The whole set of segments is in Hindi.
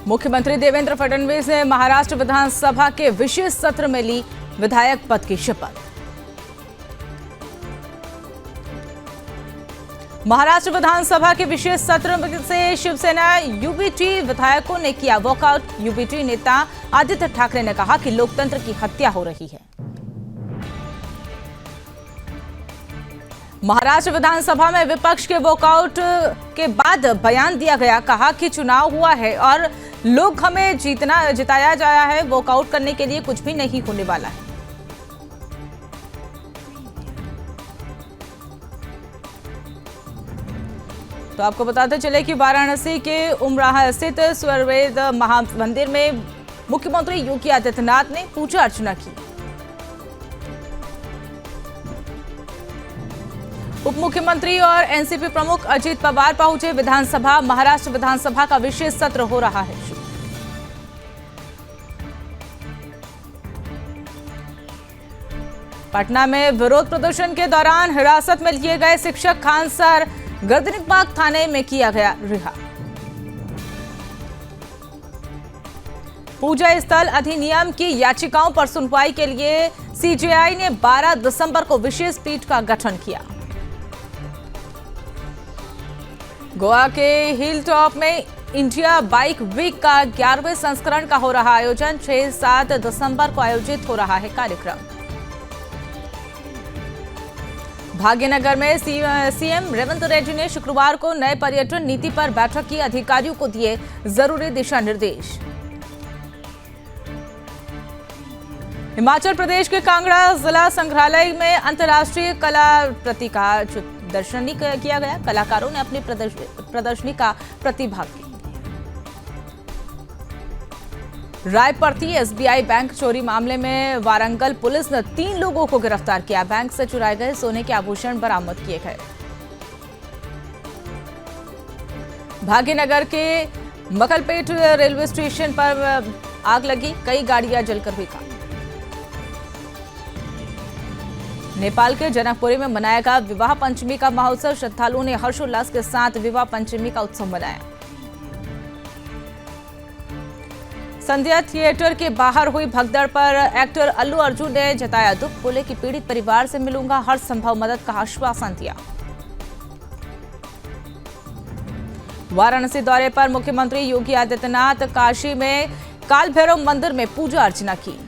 मुख्यमंत्री देवेंद्र फडणवीस ने महाराष्ट्र विधानसभा के विशेष सत्र में ली विधायक पद की शपथ। महाराष्ट्र विधानसभा के विशेष सत्र से शिवसेना यूबीटी विधायकों ने किया वॉकआउट। यूबीटी नेता आदित्य ठाकरे ने कहा कि लोकतंत्र की हत्या हो रही है। महाराष्ट्र विधानसभा में विपक्ष के वॉकआउट के बाद बयान दिया गया, कहा कि चुनाव हुआ है और लोग हमें जिताया जाया है, वॉकआउट करने के लिए कुछ भी नहीं होने वाला है। तो आपको बताते चले कि वाराणसी के उमराह स्थित स्वर्वेद महामंदिर में मुख्यमंत्री योगी आदित्यनाथ ने पूजा अर्चना की। उप मुख्यमंत्री और एनसीपी प्रमुख अजित पवार पहुंचे विधानसभा। महाराष्ट्र विधानसभा का विशेष सत्र हो रहा है। पटना में विरोध प्रदर्शन के दौरान हिरासत में लिए गए शिक्षक खान सर गर्दनीबाग थाने में किया गया रिहा। पूजा स्थल अधिनियम की याचिकाओं पर सुनवाई के लिए सीजेआई ने 12 दिसंबर को विशेष पीठ का गठन किया। गोवा के हिल टॉप में इंडिया बाइक वीक का 11वें संस्करण का हो रहा आयोजन। 6-7 दिसंबर को आयोजित हो रहा है कार्यक्रम। भाग्यनगर में सीएम रेवंत रेड्डी ने शुक्रवार को नए पर्यटन नीति पर बैठक की। अधिकारियों को दिए जरूरी दिशा निर्देश। हिमाचल प्रदेश के कांगड़ा जिला संग्रहालय में अंतर्राष्ट्रीय कला प्रदर्शनी किया गया। कलाकारों ने अपनी प्रदर्शनी का प्रतिभाग किया। रायपर्थी एसबीआई बैंक चोरी मामले में वारंगल पुलिस ने 3 लोगों को गिरफ्तार किया। बैंक से चुराए गए सोने के आभूषण बरामद किए गए। भाग्यनगर के मकलपेट रेलवे स्टेशन पर आग लगी, कई गाड़ियां जलकर हुई खाक। नेपाल के जनकपुरी में मनाया गया विवाह पंचमी का महोत्सव। श्रद्धालुओं ने हर्षोल्लास के साथ विवाह पंचमी का उत्सव मनाया। संध्या थिएटर के बाहर हुई भगदड़ पर एक्टर अल्लू अर्जुन ने जताया दुख। बोले कि पीड़ित परिवार से मिलूंगा, हर संभव मदद का आश्वासन दिया। वाराणसी दौरे पर मुख्यमंत्री योगी आदित्यनाथ काशी में काल भैरव मंदिर में पूजा अर्चना की।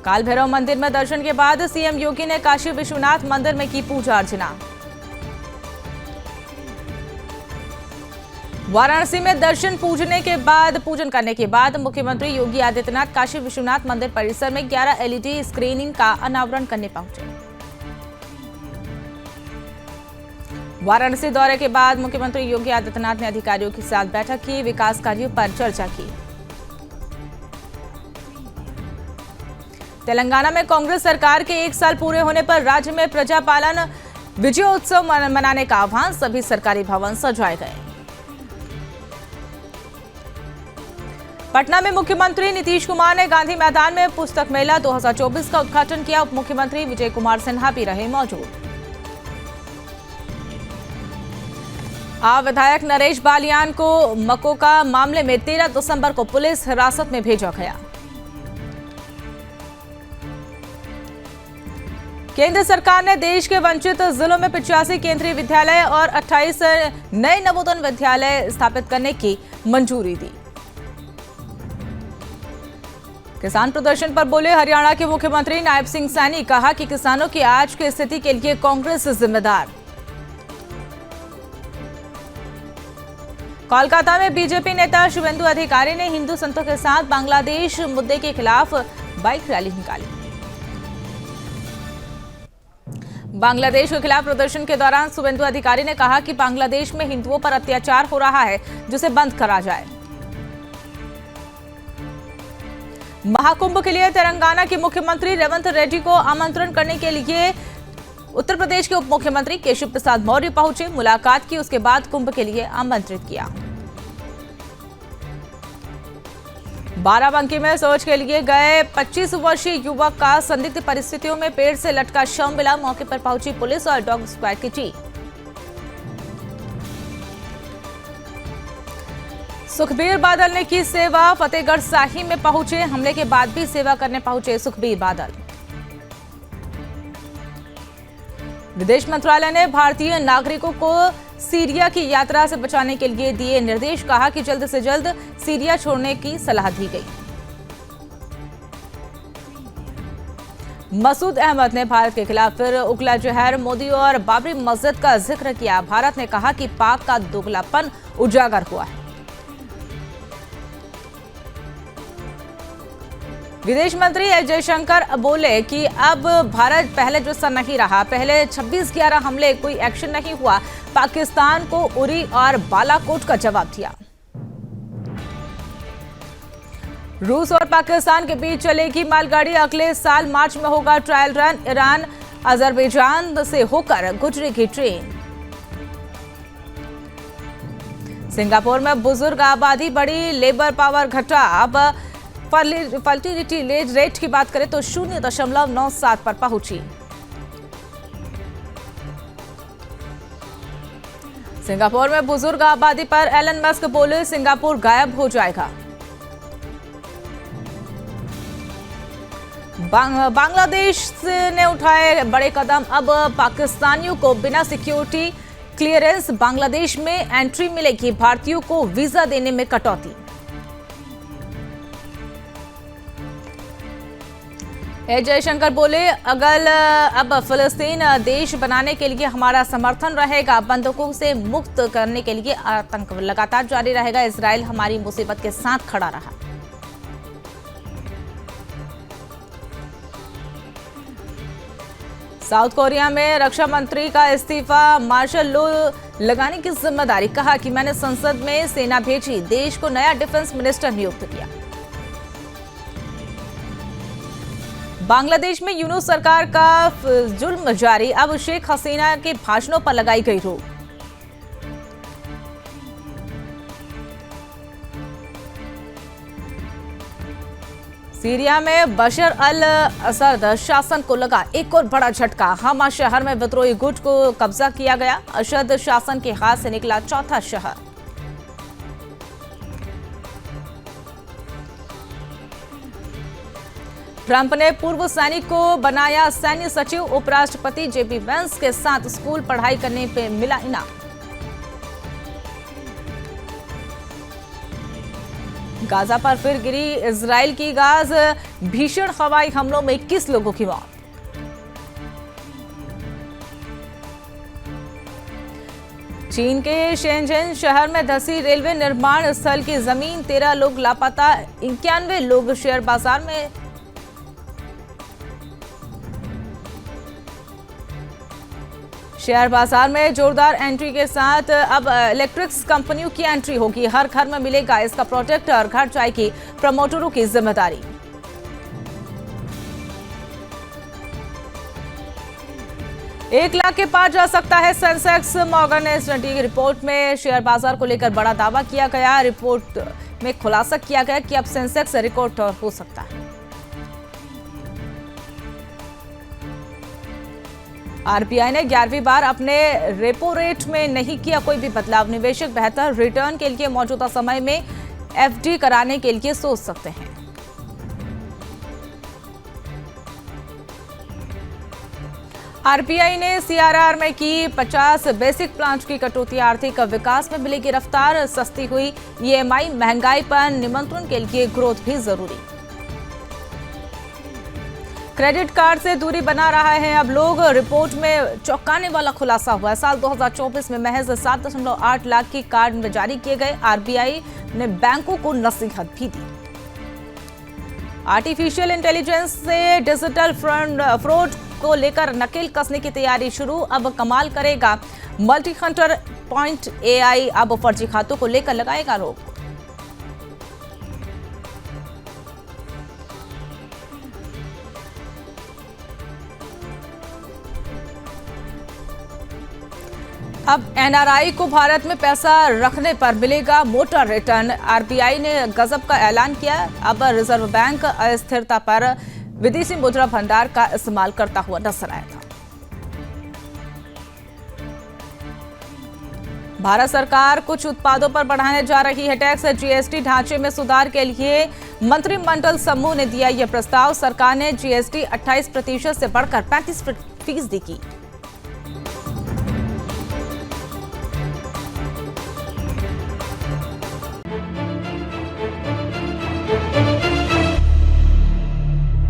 काल भैरव मंदिर में दर्शन के बाद सीएम योगी ने काशी विश्वनाथ मंदिर में की पूजा अर्चना। वाराणसी में पूजन करने के बाद मुख्यमंत्री योगी आदित्यनाथ काशी विश्वनाथ मंदिर परिसर में 11 एलईडी स्क्रीनिंग का अनावरण करने पहुंचे। वाराणसी दौरे के बाद मुख्यमंत्री योगी आदित्यनाथ ने अधिकारियों के साथ बैठक की, विकास कार्यों पर चर्चा की। तेलंगाना में कांग्रेस सरकार के 1 साल पूरे होने पर राज्य में प्रजापालन विजयोत्सव मनाने का आह्वान। सभी सरकारी भवन सजाए गए। पटना में मुख्यमंत्री नीतीश कुमार ने गांधी मैदान में पुस्तक मेला 2024 का उद्घाटन किया। उप मुख्यमंत्री विजय कुमार सिन्हा भी रहे मौजूद। विधायक नरेश बालियान को मकोका मामले में 13 दिसंबर को पुलिस हिरासत में भेजा गया। केंद्र सरकार ने देश के वंचित जिलों में 85 केंद्रीय विद्यालय और 28 नए नवोदय विद्यालय स्थापित करने की मंजूरी दी। किसान प्रदर्शन पर बोले हरियाणा के मुख्यमंत्री नायब सिंह सैनी। कहा कि किसानों की आज की स्थिति के लिए कांग्रेस जिम्मेदार। कोलकाता में बीजेपी नेता शुभेंदु अधिकारी ने हिंदू संतों के साथ बांग्लादेश मुद्दे के खिलाफ बाइक रैली निकाली। बांग्लादेश के खिलाफ प्रदर्शन के दौरान शुभेंदु अधिकारी ने कहा कि बांग्लादेश में हिंदुओं पर अत्याचार हो रहा है, जिसे बंद करा जाए। महाकुंभ के लिए तेलंगाना के मुख्यमंत्री रेवंत रेड्डी को आमंत्रण करने के लिए उत्तर प्रदेश के उप मुख्यमंत्री केशव प्रसाद मौर्य पहुंचे। मुलाकात की, उसके बाद कुंभ के लिए आमंत्रित किया। बाराबंकी में सर्च के लिए गए 25 वर्षीय युवक का संदिग्ध परिस्थितियों में पेड़ से लटका शव मिला। मौके पर पहुंची पुलिस और डॉग स्क्वाड की टीम। सुखबीर बादल ने की सेवा, फतेहगढ़ साहिब में पहुंचे, हमले के बाद भी सेवा करने पहुंचे सुखबीर बादल। विदेश मंत्रालय ने भारतीय नागरिकों को सीरिया की यात्रा से बचाने के लिए दिए निर्देश, कहा कि जल्द से जल्द सीरिया छोड़ने की सलाह दी गई। मसूद अहमद ने भारत के खिलाफ फिर उगला जहर, मोदी और बाबरी मस्जिद का जिक्र किया। भारत ने कहा कि पाक का दोगलापन उजागर हुआ है। विदेश मंत्री एस जयशंकर बोले कि अब भारत पहले जैसा नहीं रहा। पहले 26/11 हमले कोई एक्शन नहीं हुआ। पाकिस्तान को उरी और बालाकोट का जवाब दिया। रूस और पाकिस्तान के बीच चलेगी मालगाड़ी, अगले साल मार्च में होगा ट्रायल रन। ईरान अजरबैजान से होकर गुजरेगी ट्रेन। सिंगापुर में बुजुर्ग आबादी बढ़ी, लेबर पावर घटा। अब फर्टिलिटी रेट की बात करें तो 0.97 पर पहुंची। सिंगापुर में बुजुर्ग आबादी पर एलन मस्क बोले, सिंगापुर गायब हो जाएगा। बांग्लादेश ने उठाए बड़े कदम, अब पाकिस्तानियों को बिना सिक्योरिटी क्लियरेंस बांग्लादेश में एंट्री मिलेगी। भारतीयों को वीजा देने में कटौती। एस जयशंकर बोले, अगर अब फिलिस्तीन देश बनाने के लिए हमारा समर्थन रहेगा। बंधकों से मुक्त करने के लिए आतंक लगातार जारी रहेगा। इजराइल हमारी मुसीबत के साथ खड़ा रहा। साउथ कोरिया में रक्षा मंत्री का इस्तीफा, मार्शल लॉ लगाने की जिम्मेदारी। कहा कि मैंने संसद में सेना भेजी, देश को नया डिफेंस मिनिस्टर नियुक्त किया। बांग्लादेश में यूनूस सरकार का जुल्म जारी, अब शेख हसीना के भाषणों पर लगाई गई रोक। सीरिया में बशर अल असद शासन को लगा एक और बड़ा झटका। हमा शहर में विद्रोही गुट को कब्जा किया गया। असद शासन के हाथ से निकला चौथा शहर। ट्रंप ने पूर्व सैनिक को बनाया सैन्य सचिव। उपराष्ट्रपति जेपी वेंस के साथ स्कूल पढ़ाई करने पे मिला इनाम। गाजा पर फिर गिरी इजराइल की गाज, भीषण हवाई हमलों में 21 लोगों की मौत। चीन के शेंझेन शहर में धंसी रेलवे निर्माण स्थल की जमीन, 13 लोग लापता, 91 लोग शेयर बाजार में। शेयर बाजार में जोरदार एंट्री के साथ अब इलेक्ट्रिक्स कंपनियों की एंट्री होगी। हर घर में मिलेगा इसका प्रोडक्ट और घर जाएगी प्रमोटरों की जिम्मेदारी। एक लाख के पार जा सकता है सेंसेक्स, मॉर्गन स्टैनली की रिपोर्ट में शेयर बाजार को लेकर बड़ा दावा किया गया। रिपोर्ट में खुलासा किया गया कि अब सेंसेक्स रिकॉर्ड हो सकता है। आरबीआई ने 11वीं बार अपने रेपो रेट में नहीं किया कोई भी बदलाव। निवेशक बेहतर रिटर्न के लिए मौजूदा समय में एफडी कराने के लिए सोच सकते हैं। आरबीआई ने सीआरआर में की 50 बेसिक प्लांट की कटौती। आर्थिक विकास में मिलेगी रफ्तार, सस्ती हुई ईएमआई, महंगाई पर नियंत्रण के लिए ग्रोथ भी जरूरी। क्रेडिट कार्ड से दूरी बना रहा है अब लोग, रिपोर्ट में चौंकाने वाला खुलासा हुआ है। साल 2024 में महज 7.8 लाख की कार्ड जारी किए गए। आरबीआई ने बैंकों को नसीहत भी दी। आर्टिफिशियल इंटेलिजेंस से डिजिटल फ्रॉड को लेकर नकेल कसने की तैयारी शुरू। अब कमाल करेगा मल्टी हंटर पॉइंट एआई, अब फर्जी खातों को लेकर लगाएगा रोक। अब एनआरआई को भारत में पैसा रखने पर मिलेगा मोटा रिटर्न। आरबीआई ने गजब का ऐलान किया। अब रिजर्व बैंक अस्थिरता पर विदेशी मुद्रा भंडार का इस्तेमाल करता हुआ नजर आया था। भारत सरकार कुछ उत्पादों पर बढ़ाने जा रही है टैक्स। जीएसटी ढांचे में सुधार के लिए मंत्रिमंडल समूह ने दिया यह प्रस्ताव। सरकार ने जीएसटी 28% से बढ़कर 35% की।